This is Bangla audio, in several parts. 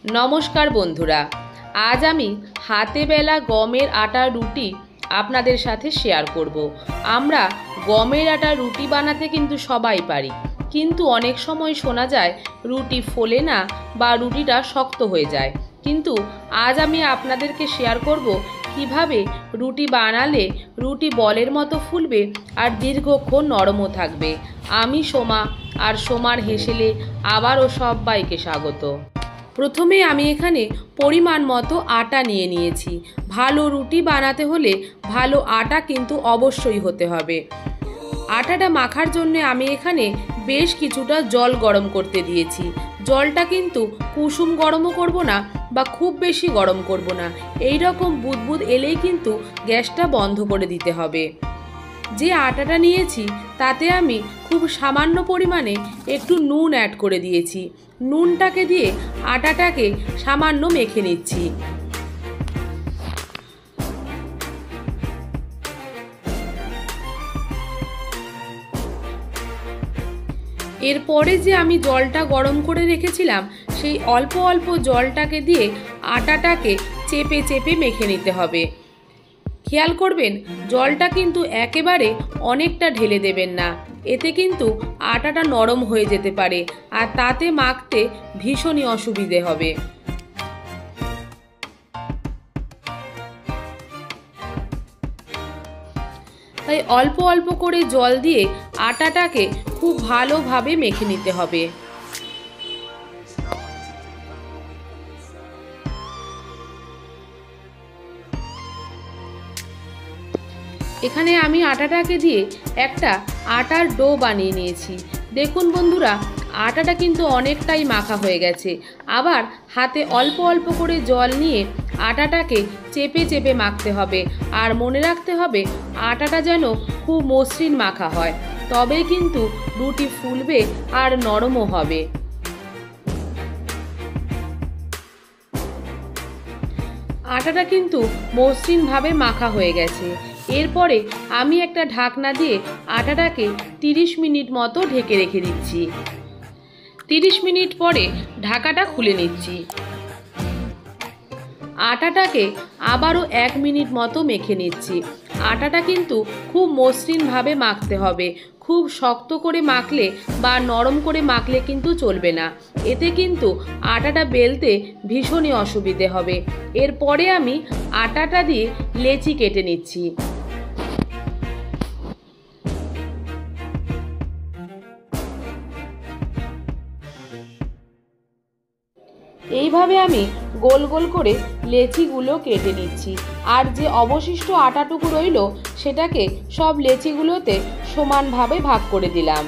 नमस्कार बंधुरा आज आमी हाथे बेला गमेर आटार रुटी आपनादेर साथे शेयर करब। आमरा गमेर आटार रुटी बानाते किन्तु सबाई पारी, किन्तु अनेक समय शोना जाय रुटी फोले ना बा रुटिटा शक्त हये जाय। किन्तु आज आमी आपनादेरके शेयर करब किभाबे रुटी बानाले रुटी बलेर मतो फुलबे और दीर्घक्षण नरमो थाकबे। आमी सोमा और सोमार हेसेले आबारो सबाइके स्वागत। प्रथमे आमी एखाने परिमाण मतो आटा निये नियेछि। भालो रुटी बानाते होले भालो आटा किन्तु अवश्यई होते हबे। आटाटा माखार जन्य आमी एखाने बेश किछुटा जल गरम करते दिएछि। जलटा किन्तु कुसुम गरमो करब ना बा खूब बेशी गरम करब ना, एई रकम बुदबुद एलेई किन्तु ग्यासटा बंध करे दिते हबे। जे आटाटा नियेछि ताते आमी खूब सामान्य परिमाणे एकटू नुन ऐड करे दिएछि। नुनटाके दिए आटाटाके सामान्य मेखे निচ্ছি। एरपरे जे आमी जलटा गरम करे रेखेছিলাম সেই অল্প অল্প জলটাকে দিয়ে আটাটাকে চেপে চেপে মেখে নিতে হবে। খেয়াল করবেন জলটা কিন্তু একেবারে অনেকটা ঢেলে দেবেন না, এতে কিন্তু আটাটা নরম হয়ে যেতে পারে আর তাতে মাখতে ভীষণই অসুবিধে হবে। তাই অল্প অল্প করে জল দিয়ে আটাটাকে খুব ভালোভাবে মেখে নিতে হবে। এখানে আমি আটাটাকে দিয়ে একটা আটার ডো বানিয়ে নিয়েছি। দেখুন বন্ধুরা, আটাটা কিন্তু অনেকটাই মাখা হয়ে গেছে। আবার হাতে অল্প অল্প করে জল নিয়ে আটাটাকে চেপে চেপে মাখতে হবে। আর মনে রাখতে হবে আটাটা যেন খুব মসৃণ মাখা হয়, তবেই কিন্তু রুটি ফুলবে আর নরমও হবে। আটাটা কিন্তু মসৃণভাবে মাখা হয়ে গেছে। এরপরে আমি একটা ঢাকনা দিয়ে আটাটাকে 30 মিনিট মতো ঢেকে রেখে দিচ্ছি। 30 মিনিট পরে ঢাকাটা খুলে নিচ্ছি। আটাটাকে আবারও 1 মিনিট মতো মেখে নিচ্ছি। আটাটা কিন্তু খুব মসৃণভাবে মাখতে হবে, খুব শক্ত করে মাখলে বা নরম করে মাখলে কিন্তু চলবে না, এতে কিন্তু আটাটা বেলতে ভীষণই অসুবিধে হবে। এরপরে আমি আটাটা দিয়ে লেচি কেটে নিচ্ছি। এইভাবে আমি গোল গোল করে লেচিগুলো কেটে নিচ্ছি। আর যে অবশিষ্ট আটাটুকু রইল সেটাকে সব লেচিগুলোতে সমানভাবে ভাগ করে দিলাম।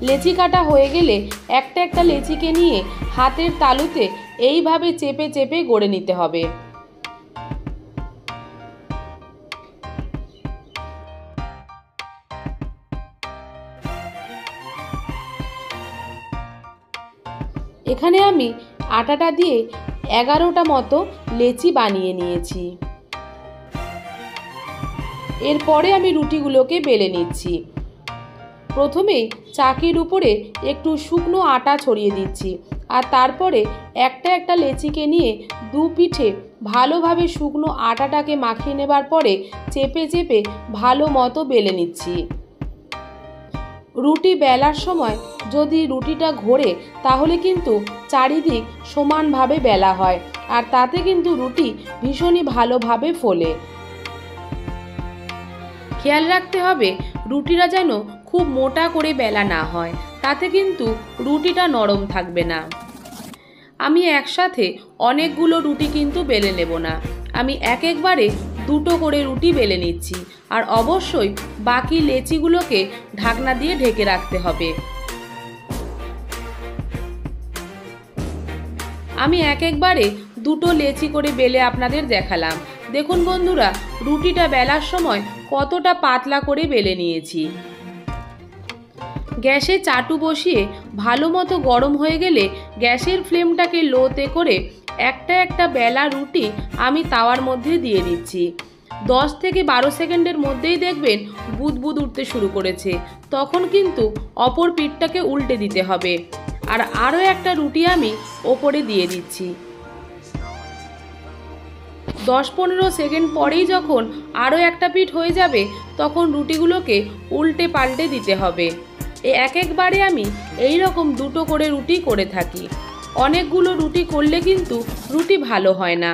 লেচি কাটা হয়ে গেলে একটা একটা লেচিকে নিয়ে হাতের তালুতে এইভাবে চেপে চেপে গড়ে নিতে হবে। এখানে আমি আটাটা দিয়ে 11টা মতো লেচি বানিয়ে নিয়েছি। এরপরে আমি রুটিগুলোকে বেলে নিচ্ছি। প্রথমেই চাকির উপরে একটু শুকনো আটা ছড়িয়ে দিচ্ছি আর তারপরে একটা একটা লেচিকে নিয়ে দু পিঠে ভালোভাবে শুকনো আটাটাকে মাখিয়ে নেবার পরে চেপে চেপে ভালো মতো বেলে নিচ্ছি। রুটি বেলার সময় যদি রুটিটা ঘোরে তাহলে কিন্তু চারিদিক সমানভাবে বেলা হয় আর তাতে কিন্তু রুটি ভীষণই ভালোভাবে ফোলে। খেয়াল রাখতে হবে রুটিটা যেন খুব মোটা করে বেলা না হয়, তাতে কিন্তু রুটিটা নরম থাকবে না। আমি একসাথে অনেকগুলো রুটি কিন্তু বেলে নেব না, আমি একবারে দুটো করে রুটি বেলে নিচ্ছি। আর অবশ্যই বাকি লেচিগুলোকে ঢাকনা দিয়ে ঢেকে রাখতে হবে। আমি একবারে দুটো লেচি করে বেলে আপনাদের দেখালাম। দেখুন বন্ধুরা, রুটিটা বেলার সময় কতটা পাতলা করে বেলে নিয়েছি। গ্যাসে চাটু বসিয়ে ভালো মতো গরম হয়ে গেলে গ্যাসের ফ্লেমটাকে লোতে করে একটা একটা বেলা রুটি আমি তাওয়ার মধ্যে দিয়ে দিচ্ছি। 10 থেকে 12 সেকেন্ডের মধ্যেই দেখবেন বুদবুদ উঠতে শুরু করেছে। তখন কিন্তু অপর পিঠটাকে উল্টে দিতে হবে। আর আরও একটা রুটি আমি ওপরে দিয়ে দিচ্ছি। 10-15 সেকেন্ড পরেই যখন আরও একটা পিঠ হয়ে যাবে তখন রুটিগুলোকে উল্টে পাল্টে দিতে হবে। এক একবারে আমি এই রকম 2টো করে রুটি করে থাকি। অনেকগুলো রুটি করলে কিন্তু রুটি ভালো হয় না।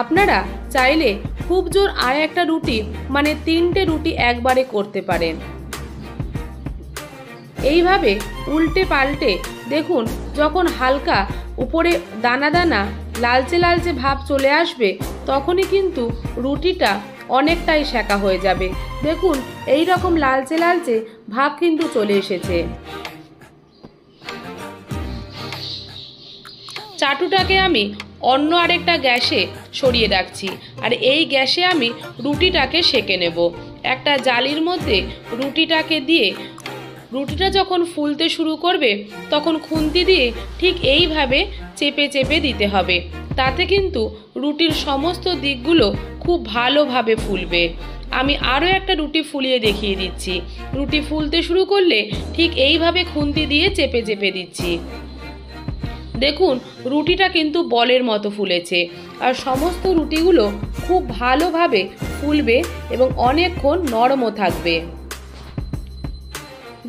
আপনারা চাইলে খুব জোর আর একটা রুটি মানে 3টে রুটি একবারে করতে পারেন। এইভাবে উল্টে পাল্টে দেখুন যখন হালকা উপরে দানা দানা লালচে লালচে ভাব চলে আসবে তখনই কিন্তু রুটিটা অনেকটাই সেঁকা হয়ে যাবে। দেখুন এই রকম লালচে লালচে ভাব কিন্তু চলে এসেছে। চাটুটাকে আমি অন্য আরেকটা গ্যাসে সরিয়ে রাখছি আর এই গ্যাসে আমি রুটিটাকে সেঁকে নেব। একটা জালির মধ্যে রুটিটাকে দিয়ে রুটিটা যখন ফুলতে শুরু করবে তখন খুন্তি দিয়ে ঠিক এইভাবে চেপে চেপে দিতে হবে। তাতে কিন্তু রুটির সমস্ত দিকগুলো খুব ভালোভাবে ফুলবে। আমি আরও একটা রুটি ফুলিয়ে দেখিয়ে দিচ্ছি। রুটি ফুলতে শুরু করলে ঠিক এইভাবে খুন্তি দিয়ে চেপে চেপে দিচ্ছি। দেখুন রুটিটা কিন্তু বলের মতো ফুলেছে আর সমস্ত রুটিগুলো খুব ভালোভাবে ফুলবে এবং অনেকক্ষণ নরমও থাকবে।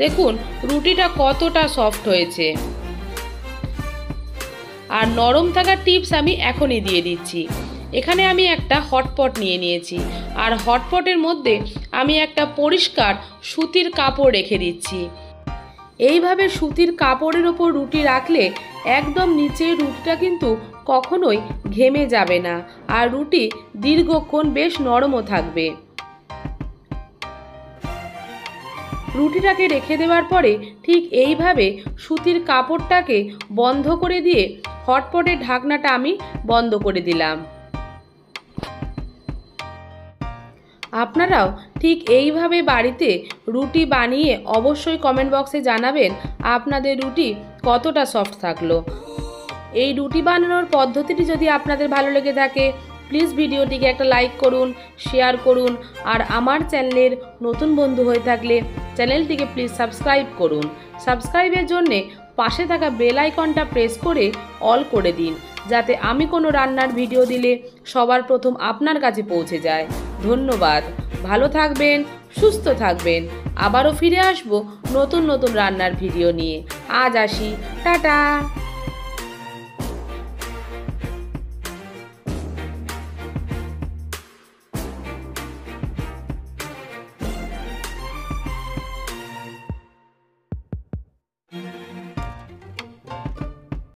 দেখুন রুটিটা কতটা সফট হয়েছে। আর নরম থাকার টিপস আমি এখনই দিয়ে দিচ্ছি। এখানে আমি একটা হটপট নিয়ে নিয়েছি আর হটপটের মধ্যে আমি একটা পরিষ্কার সুতির কাপড় রেখে দিচ্ছি। এইভাবে সুতির কাপড়ের ওপর রুটি রাখলে একদম নিচে রুটিটা কিন্তু কখনোই ঘেমে যাবে না আর রুটি দীর্ঘক্ষণ বেশ নরমও থাকবে। রুটিটাকে রেখে দেওয়ার পরে ঠিক এইভাবে সুতির কাপড়টাকে বন্ধ করে দিয়ে হটপটের ঢাকনাটা আমি বন্ধ করে দিলাম। আপনারাও ঠিক এইভাবে বাড়িতে রুটি বানিয়ে অবশ্যই কমেন্ট বক্সে জানাবেন আপনাদের রুটি কতটা সফট থাকলো। এই রুটি বানানোর পদ্ধতিটি যদি আপনাদের ভালো লেগে থাকে প্লিজ ভিডিওটিকে একটা লাইক করুন, শেয়ার করুন আর আমার চ্যানেলের নতুন বন্ধু হয়ে থাকলে চ্যানেলটিকে প্লিজ সাবস্ক্রাইব করুন। সাবস্ক্রাইবের জন্যে পাশে থাকা বেল আইকনটা প্রেস করে অল করে দিন যাতে আমি কোনো রান্নার ভিডিও দিলে সবার প্রথম আপনার কাছে পৌঁছে যায়। ধন্যবাদ। ভালো থাকবেন, সুস্থ থাকবেন। আবারও ফিরে আসবো নতুন নতুন রান্নার ভিডিও নিয়ে। আজ আসি, টাটা।